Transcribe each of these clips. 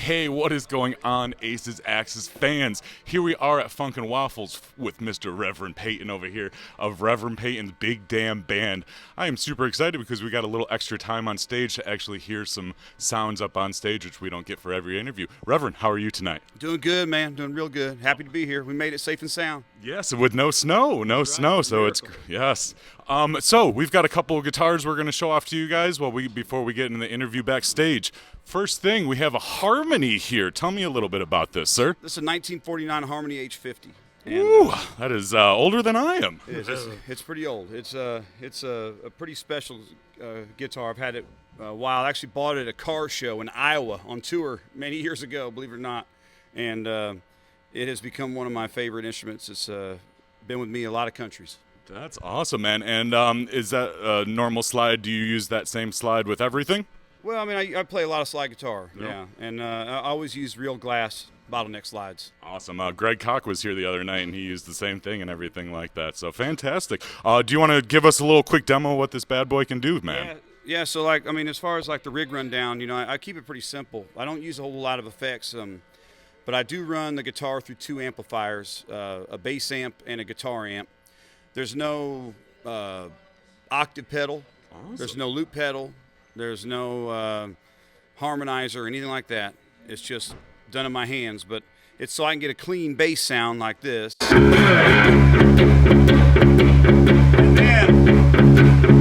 Hey, what is going on, Aces Axis fans? Here we are at Funk and Waffles with Mr. Reverend Peyton over here of Reverend Peyton's Big Damn Band. I am super excited because we got a little extra time on stage to actually hear some sounds up on stage, which we don't get for every interview. Reverend, how are you tonight? Doing good, man. Doing real good. Happy to be here. We made it safe and sound. Yes, with no snow, so it's yes. So we've got a couple of guitars we're going to show off to you guys before we get into the interview backstage. First thing, we have a Harmony here. Tell me a little bit about this, sir. This is a 1949 Harmony H50. And, Ooh, that is older than I am. It's pretty old. It's a pretty special guitar. I've had it a while. I actually bought it at a car show in Iowa on tour many years ago, believe it or not. And it has become one of my favorite instruments. It's been with me in a lot of countries. That's awesome, man. And is that a normal slide? Do you use that same slide with everything? Well, I mean, I play a lot of slide guitar, Yep. yeah. And I always use real glass bottleneck slides. Awesome. Greg Koch was here the other night, and he used the same thing and everything like that. So fantastic. Do you want to give us a little quick demo of what this bad boy can do, man? Yeah. So as far as like the rig rundown, I keep it pretty simple. I don't use a whole lot of effects, but I do run the guitar through two amplifiers, a bass amp and a guitar amp. There's no octave pedal. Awesome. There's no loop pedal. There's no harmonizer or anything like that. It's just done in my hands, but it's so I can get a clean bass sound like this. And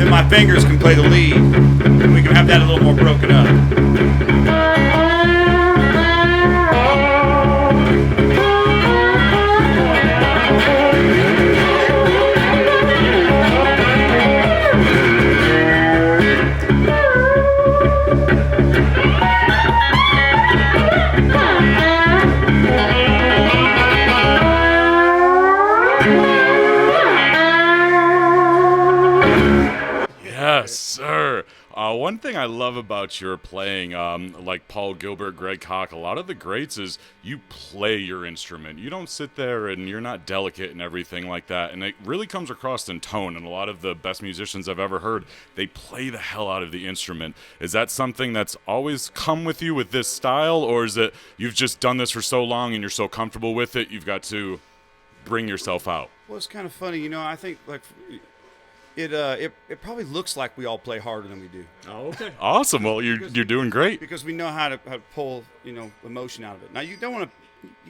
then my fingers can play the lead, and we can have that a little more broken up. Yes, sir. One thing I love about your playing, like Paul Gilbert, Greg Koch, a lot of the greats is you play your instrument. You don't sit there and you're not delicate and everything like that. And it really comes across in tone. And a lot of the best musicians I've ever heard, they play the hell out of the instrument. Is that something that's always come with you with this style? Or is it you've just done this for so long and you're so comfortable with it, you've got to bring yourself out? Well, it's kind of funny, I think like it probably looks like we all play harder than we do. Oh, okay. Awesome. Well, you're doing great. Because we know how to pull, emotion out of it. Now you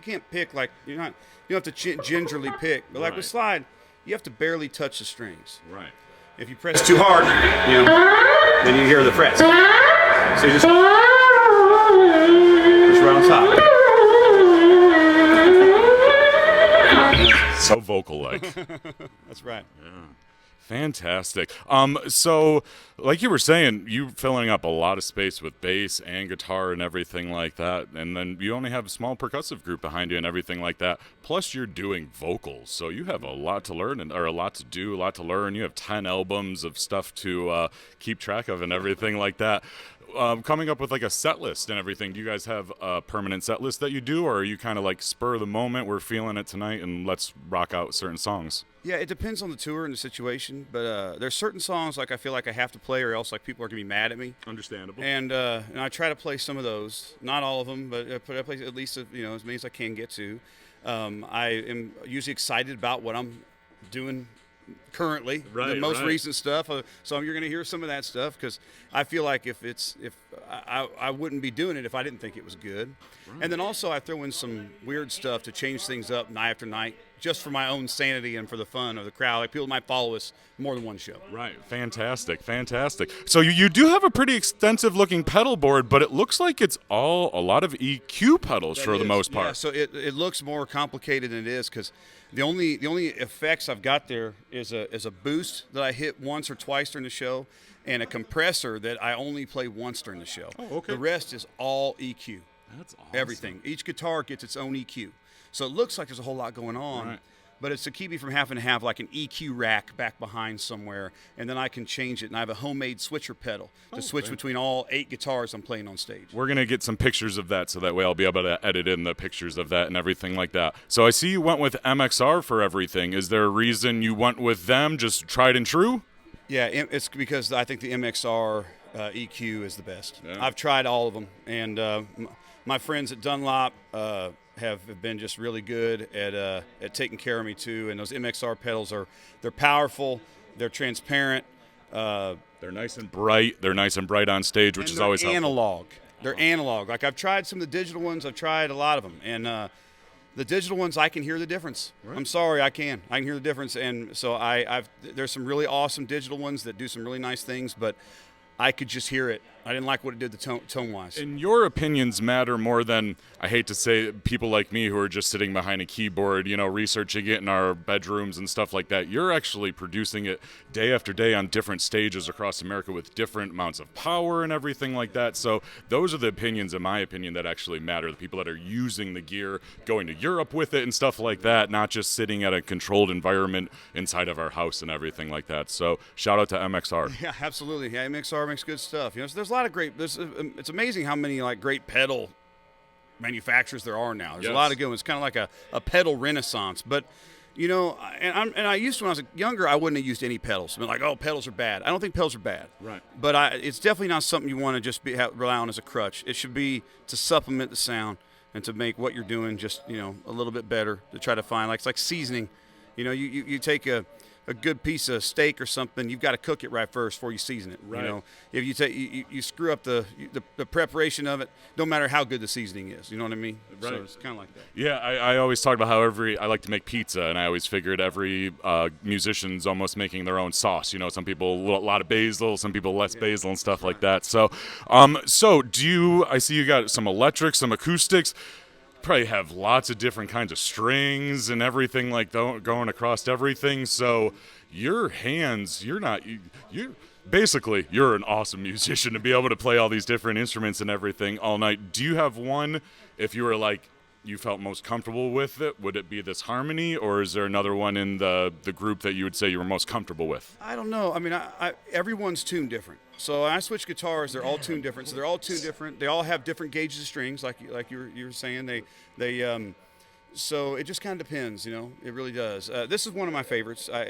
can't pick like you don't have to gingerly pick, but like with slide, you have to barely touch the strings. Right. If you press too hard, then you hear the frets. So you just right on top. So vocal-like. That's right. Yeah. Fantastic. So, like you were saying, you filling up a lot of space with bass and guitar and everything like that, and then you only have a small percussive group behind you and everything like that. Plus, you're doing vocals, so you have a lot to learn or a lot to do, a lot to learn. You have 10 albums of stuff to keep track of and everything like that. Coming up with like a set list and everything, do you guys have a permanent set list that you do, or are you kind of like spur of the moment, we're feeling it tonight and let's rock out certain songs? Yeah, it depends on the tour and the situation, but there's certain songs like I feel like I have to play or else like people are going to be mad at me. Understandable. And I try to play some of those, not all of them, but I play at least as many as I can get to. I am usually excited about what I'm doing currently, the most recent stuff. So you're going to hear some of that stuff because I feel like if I wouldn't be doing it if I didn't think it was good. Right. And then also I throw in some weird stuff to change things up night after night, just for my own sanity and for the fun of the crowd. Like people might follow us more than one show. Right. Fantastic. So you do have a pretty extensive looking pedal board, but it looks like it's a lot of EQ pedals for the most part. Yeah, so it looks more complicated than it is because the only effects I've got there is a boost that I hit once or twice during the show and a compressor that I only play once during the show. Oh, okay. The rest is all EQ. That's awesome. Everything. Each guitar gets its own EQ. So it looks like there's a whole lot going on, but it's to keep me from having to have like an EQ rack back behind somewhere, and then I can change it. And I have a homemade switcher pedal to switch between all 8 guitars I'm playing on stage. We're going to get some pictures of that so that way I'll be able to edit in the pictures of that and everything like that. So I see you went with MXR for everything. Is there a reason you went with them, just tried and true? Yeah, it's because I think the MXR EQ is the best. Yeah. I've tried all of them, and my friends at Dunlop have been just really good at taking care of me too. And those MXR pedals they're powerful, they're transparent, they're nice and bright. They're nice and bright on stage, which is always analog. They're analog. Like I've tried some of the digital ones. I've tried a lot of them, and the digital ones I can hear the difference. Right. I'm sorry, I can hear the difference. And so there's some really awesome digital ones that do some really nice things, but I could just hear it. I didn't like what it did tone-wise. And your opinions matter more than, I hate to say, people like me who are just sitting behind a keyboard, researching it in our bedrooms and stuff like that. You're actually producing it day after day on different stages across America with different amounts of power and everything like that. So those are the opinions, in my opinion, that actually matter. The people that are using the gear, going to Europe with it and stuff like that, not just sitting at a controlled environment inside of our house and everything like that. So shout out to MXR. Yeah, absolutely. Yeah, MXR makes good stuff. So there's a lot of great. It's amazing how many great pedal manufacturers there are now. There's a lot of good ones. It's kind of like a pedal renaissance. But I used to, when I was younger, I wouldn't have used any pedals. I mean, like, oh, pedals are bad. I don't think pedals are bad. Right. But it's definitely not something you want to just rely on as a crutch. It should be to supplement the sound and to make what you're doing just a little bit better. To try to find it's like seasoning. You take a good piece of steak or something, you've got to cook it right first before you season it. Right. If you screw up the preparation of it, don't matter how good the seasoning is. You know what I mean? Right. So it's kind of like that. Yeah, I always talk about how I like to make pizza, and I always figured every musician's almost making their own sauce. Some people a lot of basil, some people less basil and stuff like that. So, I see you got some electric, some acoustics. Probably have lots of different kinds of strings and everything going across everything. So your hands, you're an awesome musician to be able to play all these different instruments and everything all night. Do you have one, if you were you felt most comfortable with it, would it be this harmony, or is there another one in the group that you would say you were most comfortable with? I don't know. I mean, everyone's tuned different. So I switch guitars. They're all tuned different. So they're all tuned different. They all have different gauges of strings, like you were saying. So it just kind of depends. It really does. This is one of my favorites. I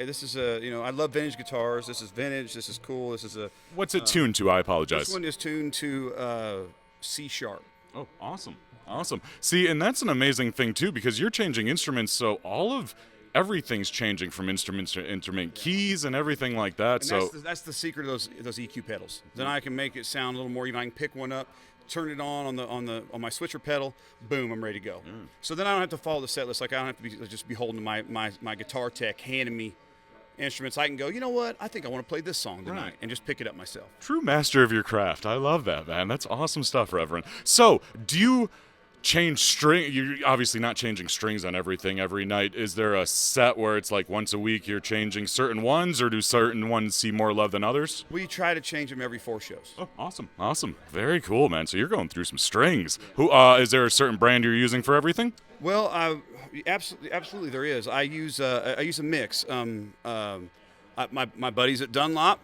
love vintage guitars. This is vintage. This is cool. This is What's it tuned to? I apologize. This one is tuned to C sharp. Oh, awesome. Awesome. See, and that's an amazing thing, too, because you're changing instruments, so all of everything's changing from instrument to instrument, keys and everything like that. And that's the secret of those EQ pedals. Then I can make it sound a little more even. I can pick one up, turn it on my switcher pedal, boom, I'm ready to go. So then I don't have to follow the set list. I don't have to just be holding my guitar tech handing me instruments. I can go, you know what? I think I want to play this song tonight and just pick it up myself. True master of your craft. I love that, man. That's awesome stuff, Reverend. So, do you change string? You're obviously not changing strings on everything every night. Is there a set where it's once a week you're changing certain ones, or do certain ones see more love than others? We try to change them every 4 shows. Oh, awesome. Very cool, man. So you're going through some strings. Is there a certain brand you're using for everything? Well, absolutely there is. I use a mix. My buddies at Dunlop.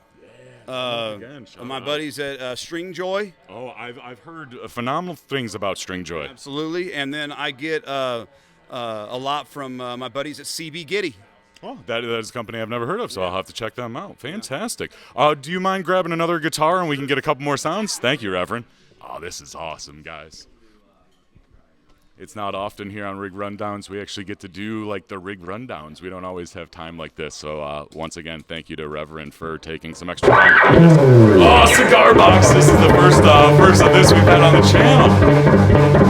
My buddies at String Joy. Oh, I've heard phenomenal things about String Joy. Absolutely, and then I get a lot from my buddies at CB Giddy. Oh, that is a company I've never heard of, so I'll have to check them out. Fantastic. Do you mind grabbing another guitar and we can get a couple more sounds? Thank you, Reverend. Oh, this is awesome, guys. It's not often here on Rig Rundowns we actually get to do the Rig Rundowns. We don't always have time like this. So once again, thank you to Reverend for taking some extra time. Oh, cigar box! This is the first of this we've had on the channel.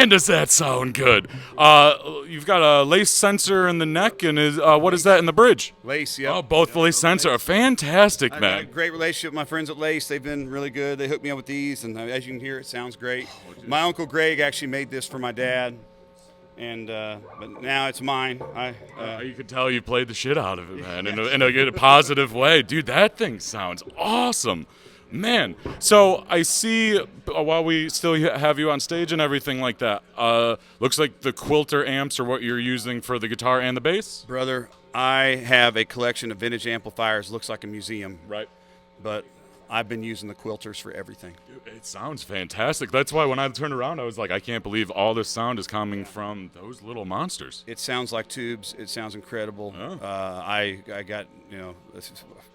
Does that sound good? You've got a lace sensor in the neck, and what is that in the bridge? Lace, yeah. Oh, both lace sensor. Fantastic, I've man. got a great relationship with my friends at Lace. They've been really good. They hooked me up with these, and as you can hear, it sounds great. My Uncle Greg actually made this for my dad. And but now it's mine. You could tell you played the shit out of it, man, in a positive way. Dude, that thing sounds awesome. Man, so I see, while we still have you on stage and everything like that, looks like the Quilter amps are what you're using for the guitar and the bass? Brother, I have a collection of vintage amplifiers. Looks like a museum. Right. But I've been using the Quilters for everything. Dude, it sounds fantastic. That's why when I turned around, I was like, I can't believe all this sound is coming from those little monsters. It sounds like tubes. It sounds incredible. Oh. I got,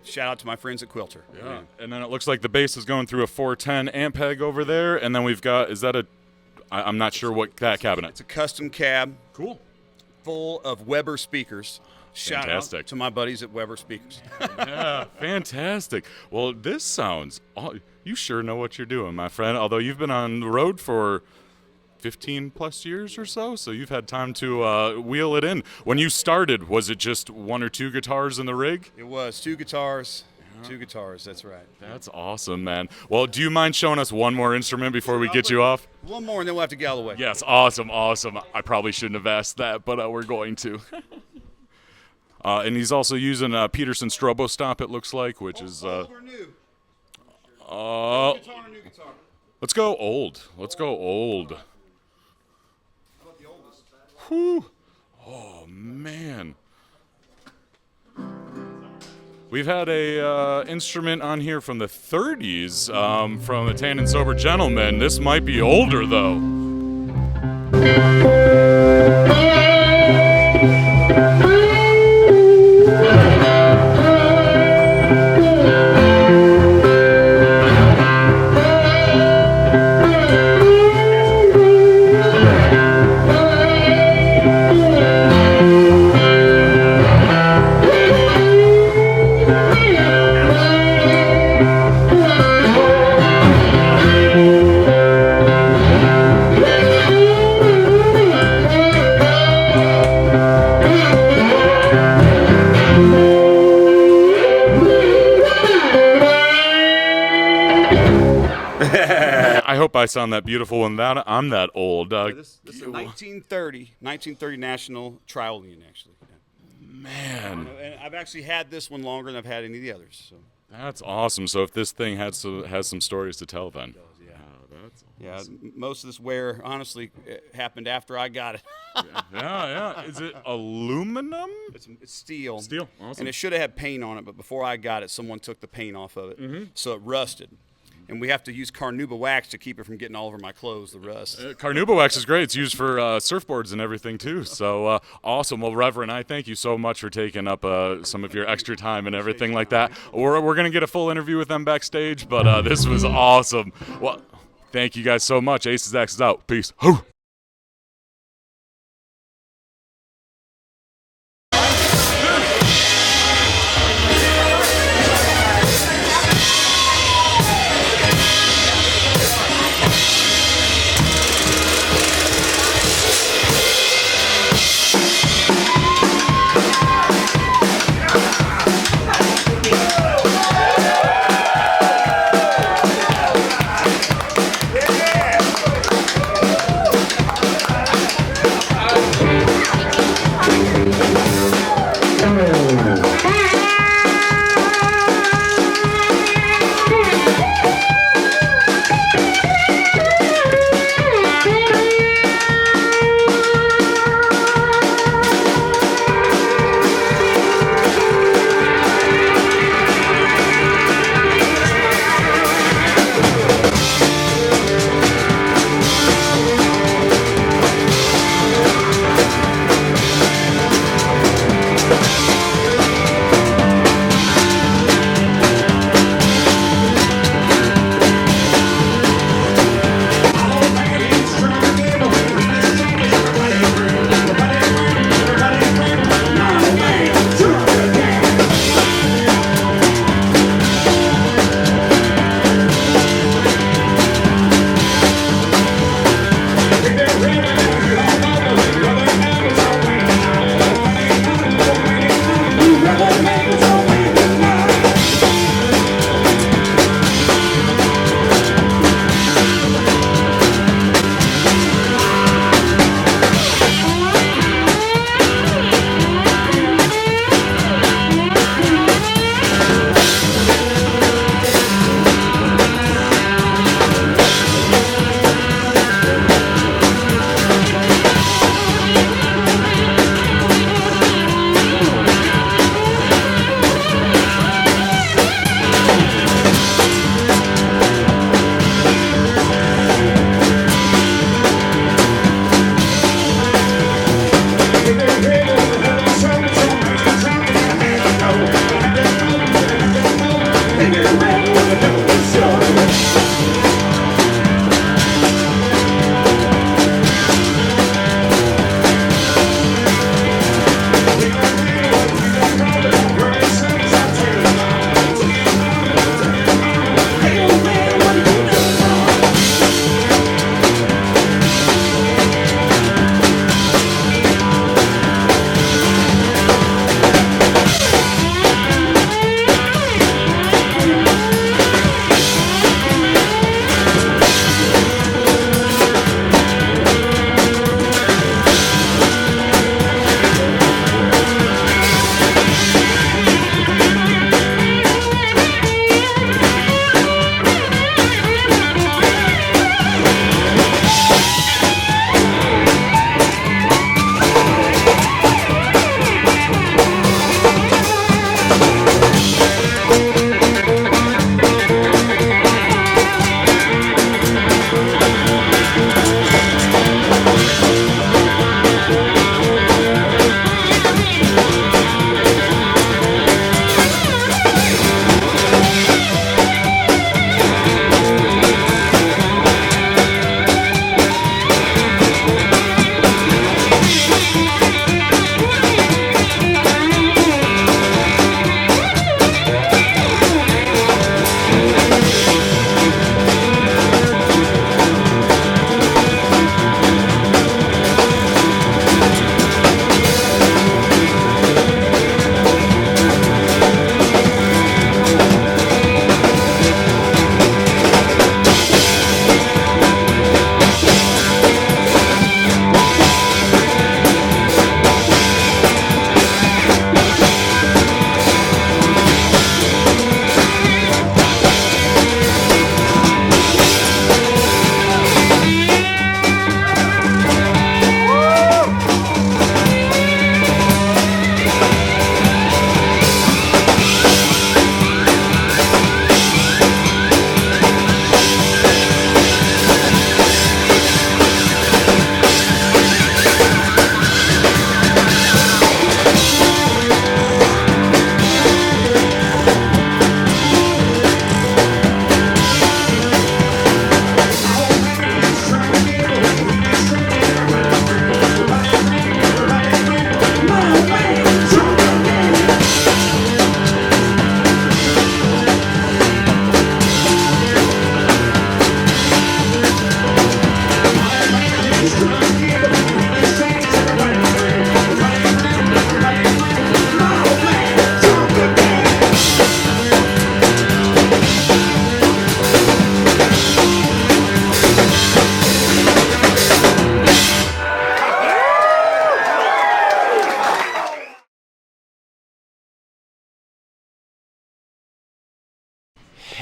shout out to my friends at Quilter. Yeah. And then it looks like the bass is going through a 410 amp peg over there. And then we've got, I'm not sure what that cabinet. It's a custom cab. Cool. Full of Weber speakers. Shout out to my buddies at Weber Speakers. Yeah, fantastic. Well, this sounds, you sure know what you're doing, my friend. Although you've been on the road for 15 plus years or so you've had time to wheel it in. When you started, was it just one or two guitars in the rig? It was two guitars. Two guitars, that's right. That's awesome, man. Well, do you mind showing us one more instrument before we get you off? One more, and then we'll have to get out of the way. Yes, awesome. I probably shouldn't have asked that, but we're going to. And he's also using a Peterson Strobo Stop, it looks like, which is... Old or new? Guitar or new guitar? Let's go old. How about the oldest? Whew. Oh, man. We've had a instrument on here from the 30s from a Tan and Sober Gentleman. This might be older, though. I hope I sound that beautiful when I'm that old. This is a 1930 National Trial Union, actually. Man. And I've actually had this one longer than I've had any of the others. So. That's awesome. So if this thing has some stories to tell, then. Yeah. Oh, that's awesome. Yeah, most of this wear, honestly, happened after I got it. yeah. Is it aluminum? It's steel. Steel, awesome. And it should have had paint on it, but before I got it, someone took the paint off of it. So it rusted. And we have to use carnauba wax to keep it from getting all over my clothes, the rust. Carnauba wax is great. It's used for surfboards and everything, too. So awesome. Well, Reverend, I thank you so much for taking up some of your extra time and everything like that. We're going to get a full interview with them backstage, but this was awesome. Well, thank you guys so much. Aces X is out. Peace. Hoo!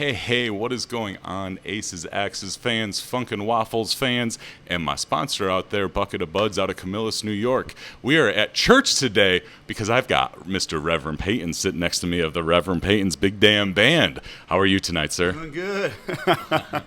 Hey, what is going on, Aces, Axes fans, Funkin' Waffles fans, and my sponsor out there, Bucket of Buds out of Camillus, New York. We are at church today because I've got Mr. Reverend Peyton sitting next to me of the Reverend Peyton's Big Damn Band. How are you tonight, sir? Doing good.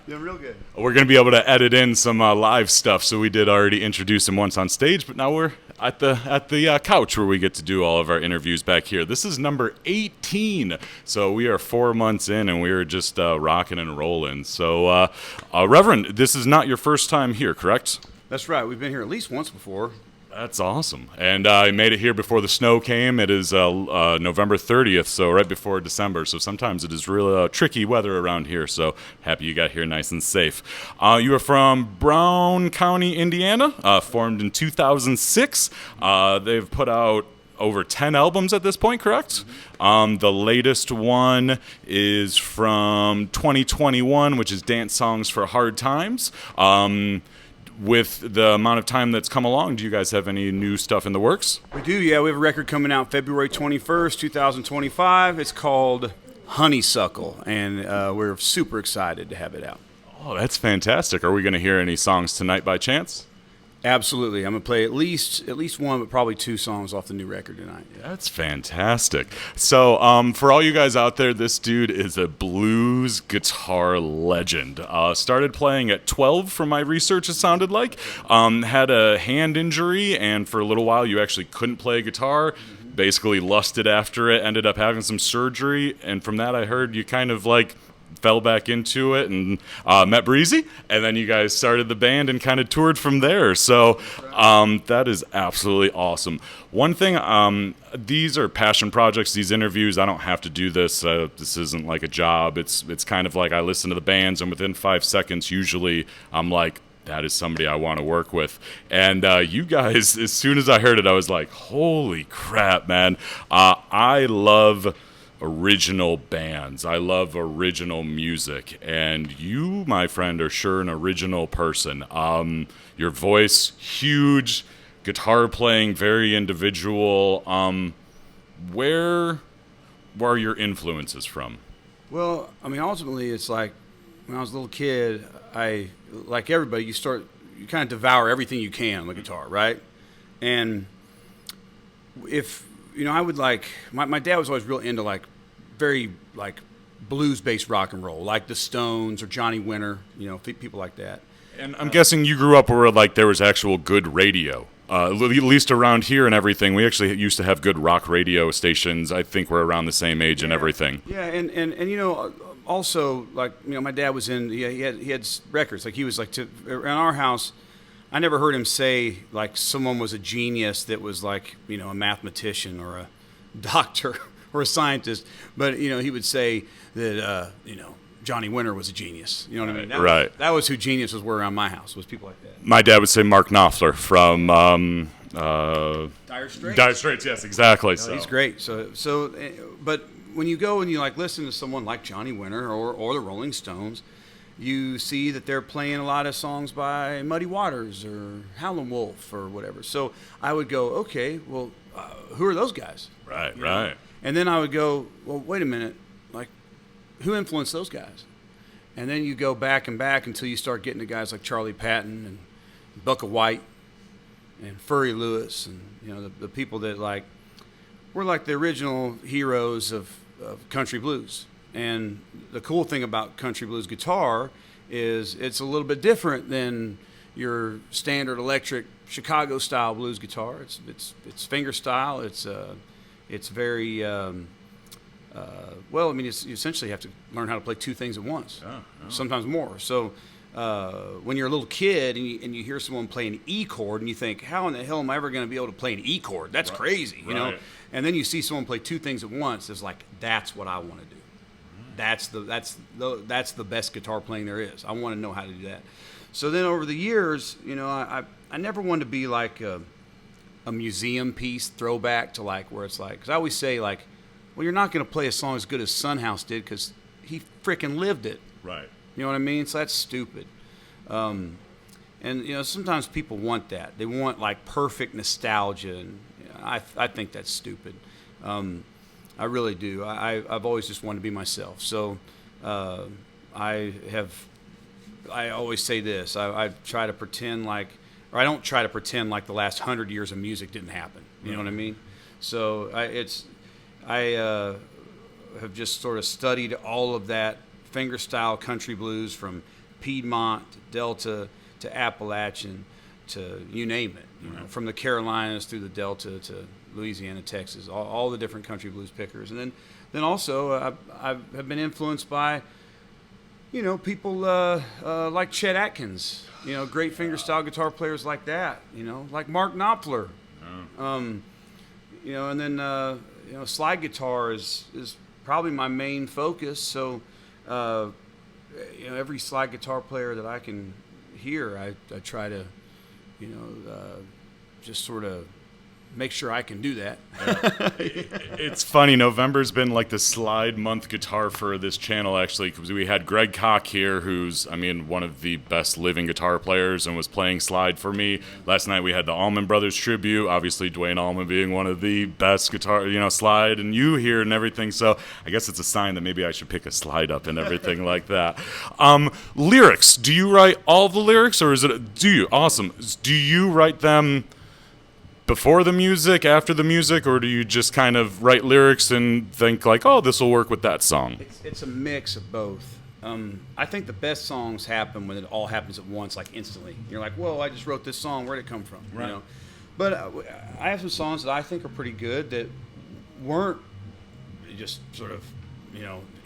Doing real good. We're going to be able to edit in some live stuff, so we did already introduce him once on stage, but now we're at the couch where we get to do all of our interviews back here. This is number 18, so we are 4 months in, and we are just rocking and rolling. So, Reverend, this is not your first time here, correct? That's right. We've been here at least once before. That's awesome. And I made it here before the snow came. It is November 30th, so right before December. So sometimes it is real tricky weather around here. So happy you got here nice and safe. You are from Brown County, Indiana, formed in 2006. They've put out over 10 albums at this point, correct? The latest one is from 2021, which is Dance Songs for Hard Times. With the amount of time that's come along, do you guys have any new stuff in the works? We do, yeah. We have a record coming out February 21st, 2025. It's called Honeysuckle, and we're super excited to have it out. Oh, that's fantastic. Are we going to hear any songs tonight by chance? Absolutely. I'm going to play at least one, but probably two songs off the new record tonight. That's fantastic. So for all you guys out there, this dude is a blues guitar legend. Started playing at 12 from my research, it sounded like. Had a hand injury, and for a little while you actually couldn't play guitar. basically lusted after it, ended up having some surgery, and from that I heard you kind of like fell back into it and met Breezy, and then you guys started the band and kind of toured from there. So that is absolutely awesome. One thing, these are passion projects, these interviews. I don't have to do this. This isn't like a job. It's kind of like I listen to the bands, and within 5 seconds, usually I'm like, that is somebody I want to work with. And you guys, as soon as I heard it, I was like, holy crap, man. I love original bands. I love original music. And you, my friend, are sure an original person. Your voice, huge. Guitar playing, very individual. Where are your influences from? Well, I mean, ultimately, it's like when I was a little kid, like everybody, you kind of devour everything you can on the guitar, right? And if, I would like, my dad was always real into like very like blues-based rock and roll, like the Stones or Johnny Winter, people like that. And I'm guessing you grew up where like there was actual good radio. At least around here and everything, we actually used to have good rock radio stations. I think we're around the same age and everything. Yeah, and also like my dad was he had records. Like he was like in our house. I never heard him say like someone was a genius that was like a mathematician or a doctor or a scientist, but he would say that Johnny Winter was a genius. You know what I mean? Right. That was who geniuses were around my house, was people like that. My dad would say Mark Knopfler from Dire Straits. Dire Straits, yes, exactly. No, he's great. So, but when you go and you like listen to someone like Johnny Winter or the Rolling Stones, you see that they're playing a lot of songs by Muddy Waters or Howlin' Wolf or whatever. So I would go, okay, well, who are those guys? Right. And then I would go, well, wait a minute, like, who influenced those guys? And then you go back and back until you start getting to guys like Charlie Patton and Bucka White and Furry Lewis and the people that like were like the original heroes of country blues. And the cool thing about country blues guitar is it's a little bit different than your standard electric Chicago style blues guitar. It's finger style. It's very well. I mean, you essentially have to learn how to play two things at once, sometimes more. So when you're a little kid and you hear someone play an E chord and you think, how in the hell am I ever going to be able to play an E chord? That's crazy, you know. And then you see someone play two things at once. It's like, that's what I want to do. That's the best guitar playing there is. I want to know how to do that. So then over the years, I never wanted to be like a museum piece throwback to like where it's like, because I always say like, well, you're not going to play a song as good as Sunhouse did because he freaking lived it. Right. You know what I mean? So that's stupid. And sometimes people want that. They want like perfect nostalgia, and I think that's stupid. I really do. I've always just wanted to be myself. So I always say this. I try to pretend like, or I don't try to pretend like the last 100 years of music didn't happen. You know what I mean? So I have just sort of studied all of that fingerstyle country blues from Piedmont to Delta to Appalachian to you name it. You know, from the Carolinas through the Delta to Louisiana, Texas, all the different country blues pickers. And then also I have been influenced by, people like Chet Atkins, great fingerstyle guitar players like that, like Mark Knopfler. And then, slide guitar is probably my main focus. So, every slide guitar player that I can hear, I try to, just sort of make sure I can do that. It's funny. November's been like the slide month guitar for this channel, actually, because we had Greg Koch here, who's, one of the best living guitar players and was playing slide for me. Last night we had the Allman Brothers tribute, obviously Dwayne Allman being one of the best guitar, slide, and you here and everything. So I guess it's a sign that maybe I should pick a slide up and everything like that. Lyrics. Do you write all the lyrics, or do you? Awesome. Do you write them before the music, after the music, or do you just kind of write lyrics and think like, oh, this will work with that song? It's a mix of both. I think the best songs happen when it all happens at once, like instantly. You're like, whoa, I just wrote this song. Where'd it come from? Right. But I have some songs that I think are pretty good that weren't just sort of,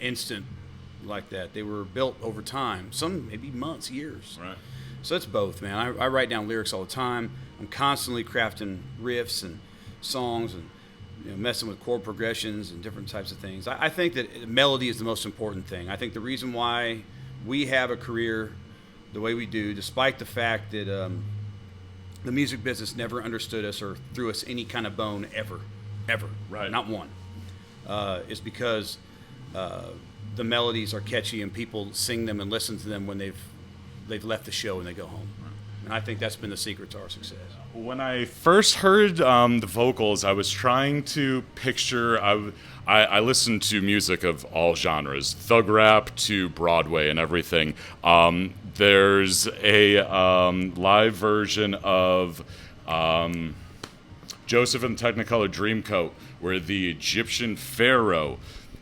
instant like that. They were built over time, some maybe months, years. Right. So it's both, man. I write down lyrics all the time. I'm constantly crafting riffs and songs and messing with chord progressions and different types of things. I think that melody is the most important thing. I think the reason why we have a career the way we do, despite the fact that the music business never understood us or threw us any kind of bone ever, Right. Not one, is because the melodies are catchy and people sing them and listen to them when they've left the show and they go home. And I think that's been the secret to our success. When I first heard the vocals, I was trying to picture. I listened to music of all genres, thug rap to Broadway and everything. There's a live version of Joseph and the Technicolor Dreamcoat, where the Egyptian pharaoh.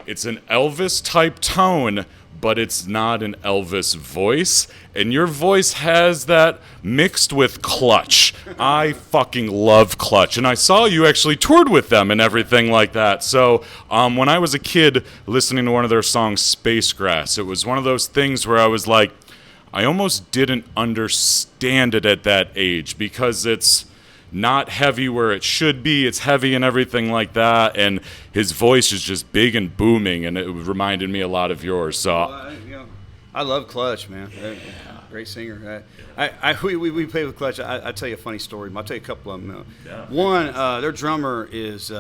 It's an Elvis type tone, but it's not an Elvis voice. And your voice has that mixed with Clutch. I fucking love Clutch. And I saw you actually toured with them and everything like that. So when I was a kid listening to one of their songs, Space Grass, it was one of those things where I was like, I almost didn't understand it at that age because it's not heavy where it should be. It's heavy and everything like that, and his voice is just big and booming, and it reminded me a lot of yours. So I love Clutch, man. Great singer. We play with Clutch. I'll tell you a funny story. I'll tell you a couple of them. Yeah. One, their drummer is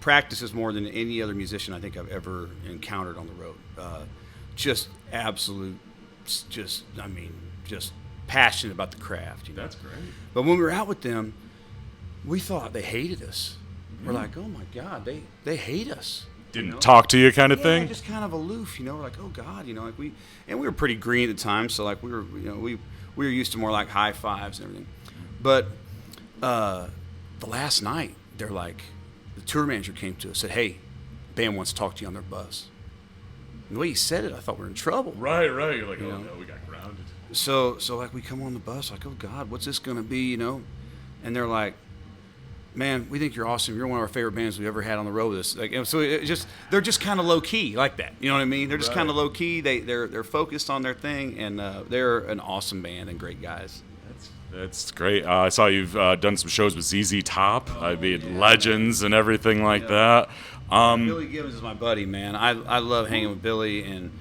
practices more than any other musician I think I've ever encountered on the road. Just absolute, just passionate about the craft. That's great. But when we were out with them, we thought they hated us. We're like, oh my God, they hate us. Didn't talk to you kind of thing? Just kind of aloof, We're like, oh God, like we were pretty green at the time, so like we were used to more like high fives and everything. But the last night, they're like, the tour manager came to us, said, hey, band wants to talk to you on their bus. And the way he said it, I thought we were in trouble. Right. You're like, oh no, we got grounded. So like we come on the bus, like, oh God, what's this gonna be, And they're like, man, we think you're awesome. You're one of our favorite bands we've ever had on the road with us. Like, so they're just kind of low key like that. You know what I mean? They're just kind of low key. They're focused on their thing, and they're an awesome band and great guys. That's great. I saw you've done some shows with ZZ Top. Legends and everything like that. Billy Gibbons is my buddy, man. I love hanging with Billy and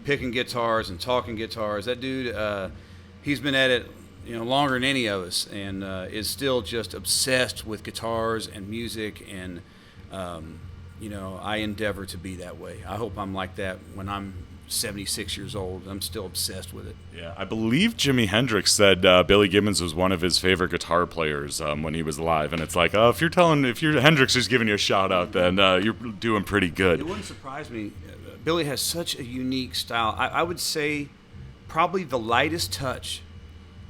picking guitars and talking guitars. That dude, he's been at it, longer than any of us, and is still just obsessed with guitars and music. And I endeavor to be that way. I hope I'm like that when I'm 76 years old. I'm still obsessed with it. Yeah, I believe Jimi Hendrix said Billy Gibbons was one of his favorite guitar players when he was alive, and it's like, if you're Hendrix is giving you a shout out, then you're doing pretty good. It wouldn't surprise me. Billy has such a unique style. I would say probably the lightest touch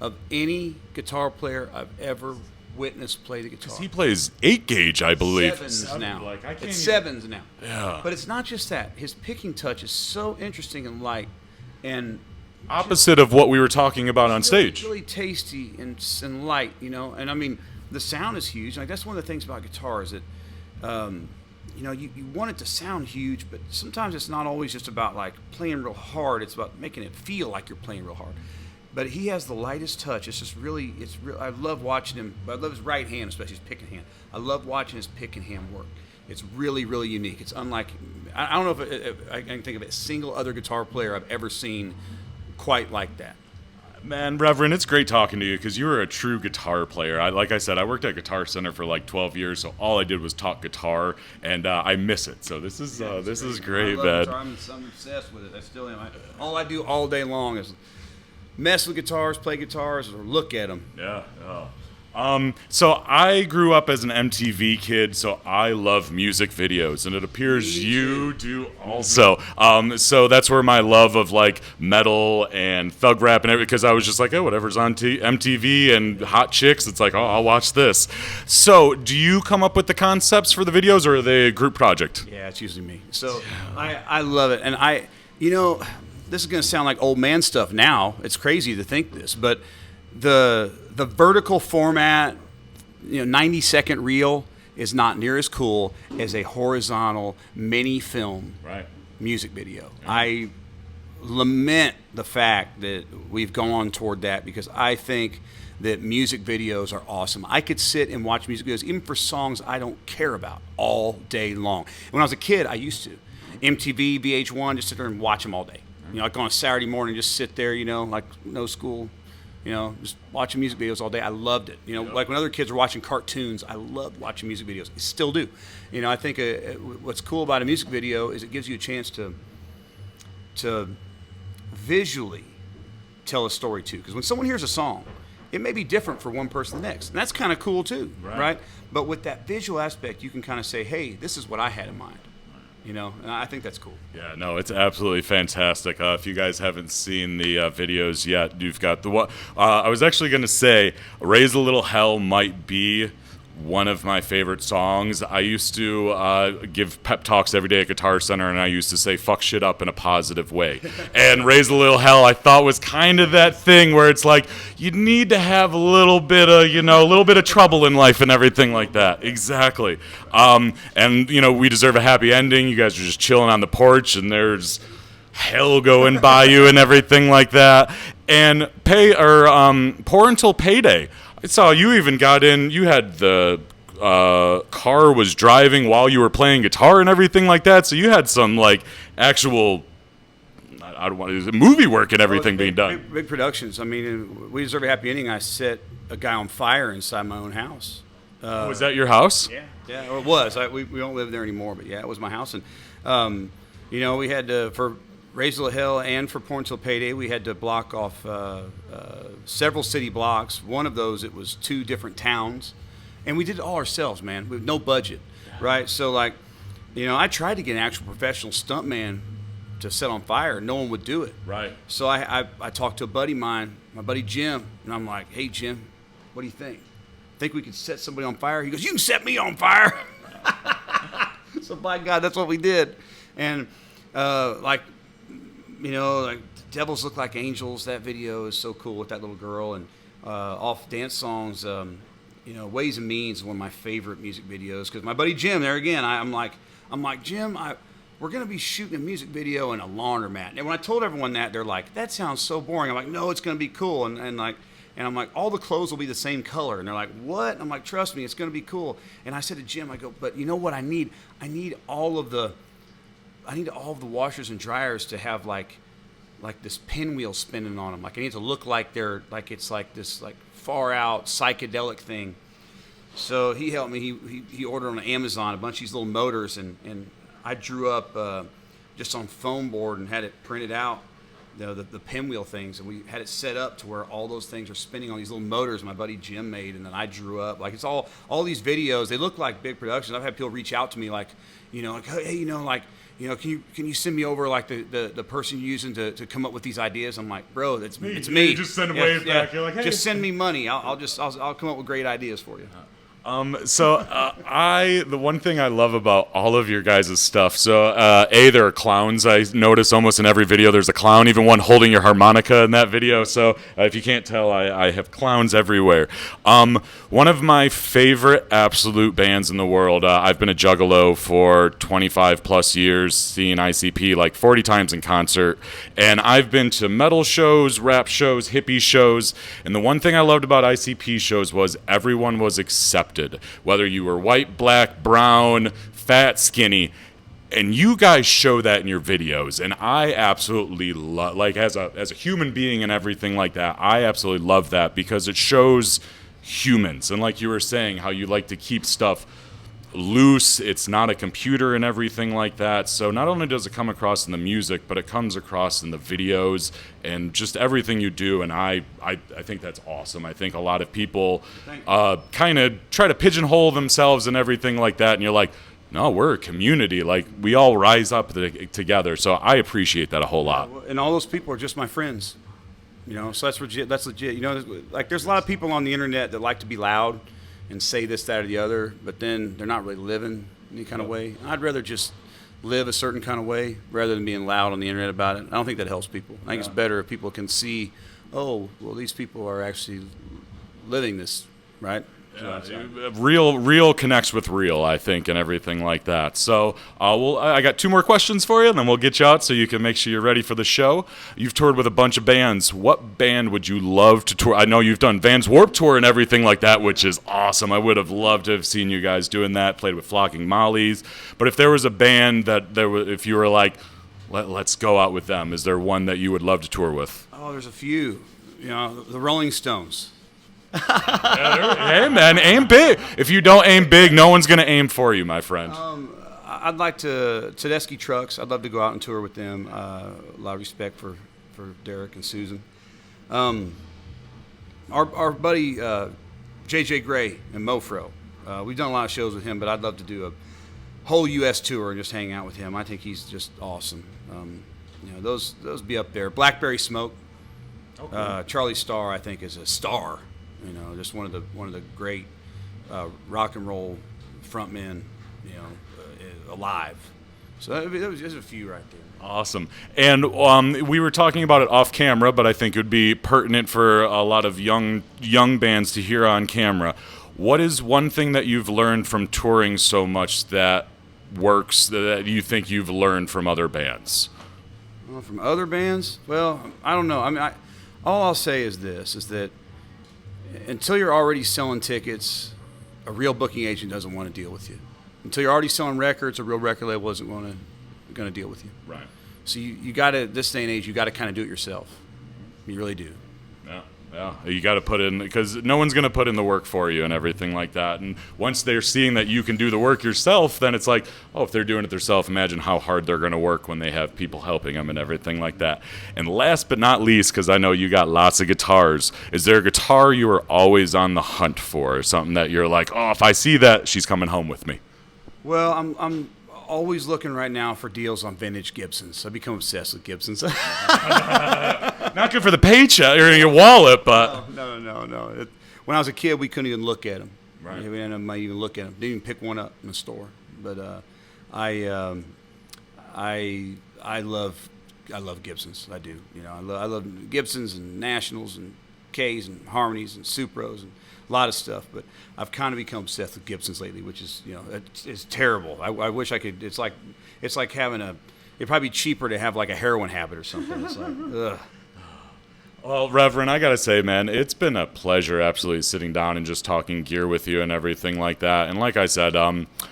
of any guitar player I've ever witnessed play the guitar. He plays 8-gauge, I believe. Sevens now. Yeah. But it's not just that. His picking touch is so interesting and light, and opposite of what we were talking about on stage. Really tasty and light, And I mean, the sound is huge. Like that's one of the things about guitar is that, you want it to sound huge, but sometimes it's not always just about like playing real hard. It's about making it feel like you're playing real hard. But he has the lightest touch. It's just really, I love watching him. I love his right hand, especially his picking hand. I love watching his picking hand work. It's really, really unique. It's unlike, I don't know if I can think of a single other guitar player I've ever seen quite like that. Man, Reverend, it's great talking to you because you were a true guitar player. Like I said, I worked at Guitar Center for like 12 years, so all I did was talk guitar, and I miss it. So this is great, man. I'm obsessed with it. I still am. All I do all day long is mess with guitars, play guitars, or look at them. Yeah. So I grew up as an MTV kid, so I love music videos, and it appears you do also. So that's where my love of like metal and thug rap and everything, because I was just like, whatever's on MTV and hot chicks, it's like, I'll watch this. So do you come up with the concepts for the videos, or are they a group project? Yeah, it's usually me. So I love it, and this is going to sound like old man stuff now. It's crazy to think this, but the vertical format, 90-second reel is not near as cool as a horizontal mini film music video. Yeah. I lament the fact that we've gone toward that, because I think that music videos are awesome. I could sit and watch music videos, even for songs I don't care about, all day long. When I was a kid, I used to. MTV, VH1, just sit there and watch them all day. You know, like on a Saturday morning, just sit there, you know, like no school, you know, just watching music videos all day. I loved it. You know, like when other kids were watching cartoons, I loved watching music videos. I still do. You know, I think what's cool about a music video is it gives you a chance to visually tell a story too. Because when someone hears a song, it may be different for one person than the next. And that's kind of cool too, right? But with that visual aspect, you can kind of say, hey, this is what I had in mind. You know, and I think that's cool. Yeah, no, it's absolutely fantastic. If you guys haven't seen the videos yet, you've got the what? I was actually going to say, "Raise a Little Hell" might be one of my favorite songs. I used to give pep talks every day at Guitar Center, and I used to say "fuck shit up" in a positive way. And "Raise a Little Hell" I thought was kind of that thing where it's like you need to have a little bit of trouble in life and everything like that. Exactly. And you know, we deserve a happy ending. You guys are just chilling on the porch, and there's hell going by you and everything like that. And Pour Until Payday. I saw you even got in. You had the car was driving while you were playing guitar and everything like that. So you had some like actual, I don't want to, movie work and everything being done. Big productions. I mean, We Deserve a Happy Ending. I set a guy on fire inside my own house. Was that your house? Yeah, or it was. We don't live there anymore, but yeah, it was my house. And you know, we had to, for Raise a Little Hell and for Pour Until Payday, we had to block off several city blocks. One of those, it was 2 different towns. And we did it all ourselves, man, with no budget, right? So, like, you know, I tried to get an actual professional stuntman to set on fire. No one would do it. Right. So I talked to a buddy of mine, my buddy Jim, and I'm like, hey, Jim, what do you think? Think we could set somebody on fire? He goes, you can set me on fire. So, by God, that's what we did. And, like, you know, like Devils Look Like Angels, that video is so cool with that little girl. And off dance songs, you know, Ways and Means is one of my favorite music videos, because my buddy Jim, there again, I'm like, Jim, we're going to be shooting a music video in a laundromat. And when I told everyone that, they're like, that sounds so boring. I'm like, no, it's going to be cool. And I'm like, all the clothes will be the same color. And they're like, what? And I'm like, trust me, it's going to be cool. And I said to Jim, I go, but you know what I need? I need all of the washers and dryers to have like this pinwheel spinning on them. Like, I need to look like they're like, it's like this like far out psychedelic thing. So he helped me. He ordered on Amazon a bunch of these little motors, and I drew up just on foam board and had it printed out, you know, the pinwheel things, and we had it set up to where all those things are spinning on these little motors my buddy Jim made, and then I drew up. Like, it's all these videos. They look like big productions. I've had people reach out to me like, you know, like, hey, you know, like, you know, can you send me over like the person you're using to come up with these ideas? I'm like, bro, it's me. You just send them way back. You're like, hey, just send me money. I'll come up with great ideas for you. The one thing I love about all of your guys' stuff, there are clowns. I notice almost in every video there's a clown, even one holding your harmonica in that video. So if you can't tell, I have clowns everywhere. One of my favorite absolute bands in the world, I've been a juggalo for 25 plus years, seeing ICP like 40 times in concert. And I've been to metal shows, rap shows, hippie shows. And the one thing I loved about ICP shows was everyone was accepted. Whether you were white, black, brown, fat, skinny, and you guys show that in your videos, and I absolutely love, like, as a human being and everything like that, I absolutely love that, because it shows humans, and like you were saying, how you like to keep stuff loose, it's not a computer and everything like that. So not only does it come across in the music, but it comes across in the videos and just everything you do. And I think that's awesome. I think a lot of people kind of try to pigeonhole themselves and everything like that. And you're like, no, we're a community. Like, we all rise up together. So I appreciate that a whole lot. And all those people are just my friends. You know, so that's legit. That's legit. You know, like, there's a lot of people on the internet that like to be loud and say this, that, or the other, but then they're not really living any kind of way. I'd rather just live a certain kind of way rather than being loud on the internet about it. I don't think that helps people. I think it's better if people can see, oh, well, these people are actually living this, right? Real connects with real, I think, and everything like that. So, I got 2 more questions for you, and then we'll get you out so you can make sure you're ready for the show. You've toured with a bunch of bands. What band would you love to tour? I know you've done Vans Warped Tour and everything like that, which is awesome. I would have loved to have seen you guys doing that, played with Flocking Mollies. But if there was a band if you were like, let's go out with them, is there one that you would love to tour with? Oh, there's a few. The Rolling Stones. Hey, man, aim big. If you don't aim big, no one's going to aim for you, my friend. I'd like Tedeschi Trucks. I'd love to go out and tour with them. A lot of respect for Derek and Susan. Our buddy JJ Gray and Mofro. We've done a lot of shows with him, but I'd love to do a whole U.S. tour and just hang out with him. I think he's just awesome. Those be up there. Blackberry Smoke. Okay. Charlie Starr, I think, is a star. Just one of the great rock and roll frontmen, alive. So that was just a few right there. Awesome. And we were talking about it off camera, but I think it would be pertinent for a lot of young bands to hear on camera. What is one thing that you've learned from touring so much that works that you think you've learned from other bands? Well, from other bands? Well, I don't know. I mean, all I'll say is this, is that until you're already selling tickets, a real booking agent doesn't want to deal with you. Until you're already selling records, a real record label isn't going to deal with you. Right. So you got to, this day and age, you got to kind of do it yourself. You really do. Yeah, you got to put in, because no one's going to put in the work for you and everything like that. And once they're seeing that you can do the work yourself, then it's like, oh, if they're doing it themselves, imagine how hard they're going to work when they have people helping them and everything like that. And last but not least, because I know you got lots of guitars, is there a guitar you are always on the hunt for, or something that you're like, oh, if I see that, she's coming home with me? Well, I'm always looking right now for deals on vintage Gibsons. I've become obsessed with Gibsons. Not good for the paycheck or your wallet, but no. When I was a kid, we couldn't even look at them. Right. We didn't even look at them. Didn't even pick one up in the store. But I love Gibsons. I do. I love Gibsons and Nationals and K's and Harmonies and Supros and a lot of stuff. But I've kind of become obsessed with Gibsons lately, which is it's terrible. I wish I could. It's like having a. It'd probably be cheaper to have like a heroin habit or something. It's like ugh. Well, Reverend, I got to say, man, it's been a pleasure absolutely sitting down and just talking gear with you and everything like that. And like I said,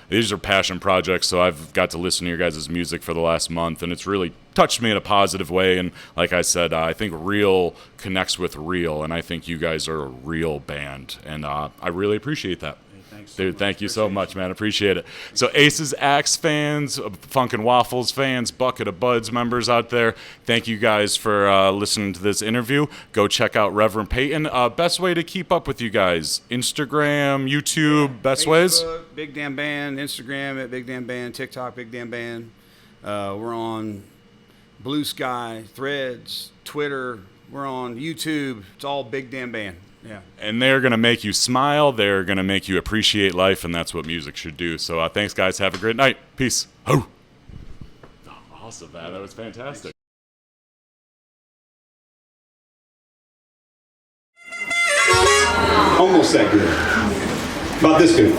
these are passion projects, so I've got to listen to your guys' music for the last month, and it's really touched me in a positive way. And like I said, I think real connects with real, and I think you guys are a real band, and I really appreciate that. Dude, thank you so much, man. Appreciate it. So Aces Axe fans, Funk and Waffles fans, Bucket of Buds members out there, thank you guys for listening to this interview. Go check out Reverend Peyton. Best way to keep up with you guys? Instagram, YouTube, best Facebook, ways? Big Damn Band, Instagram at Big Damn Band, TikTok, Big Damn Band. We're on Blue Sky, Threads, Twitter. We're on YouTube. It's all Big Damn Band. Yeah. And they're going to make you smile. They're going to make you appreciate life, and that's what music should do. So thanks, guys. Have a great night. Peace. Oh, awesome, man. That was fantastic. Almost that good. About this good.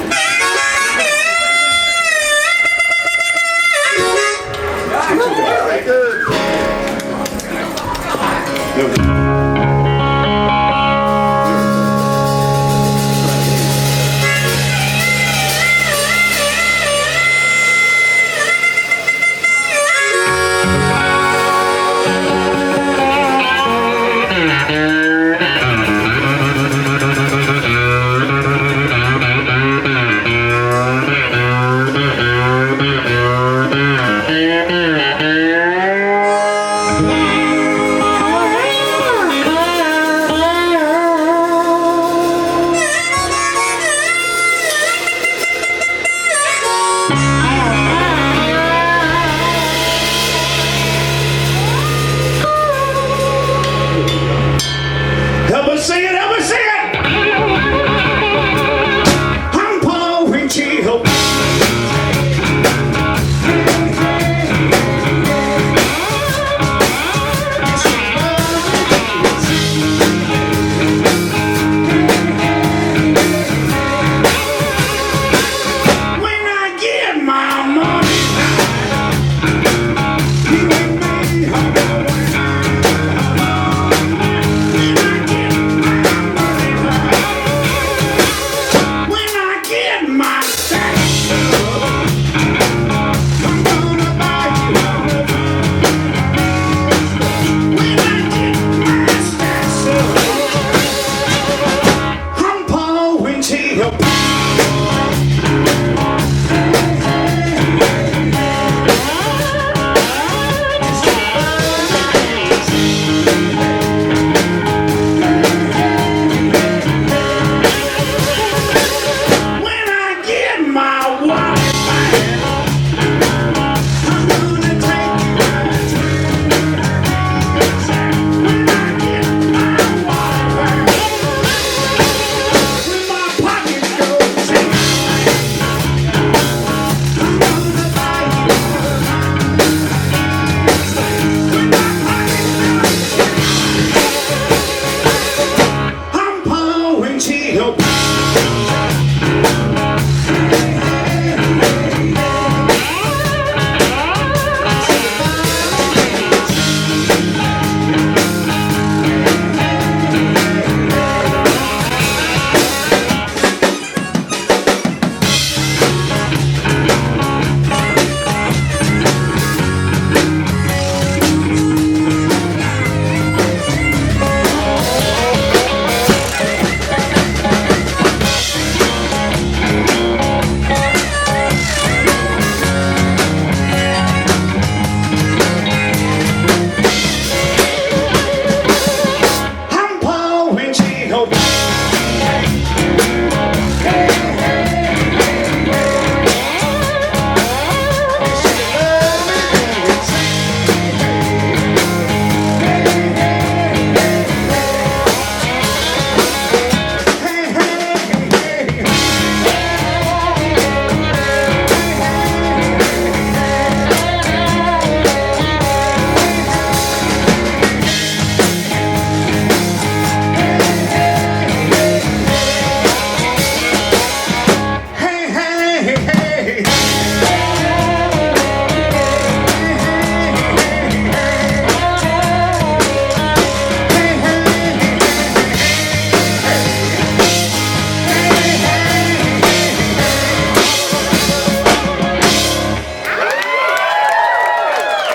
Good.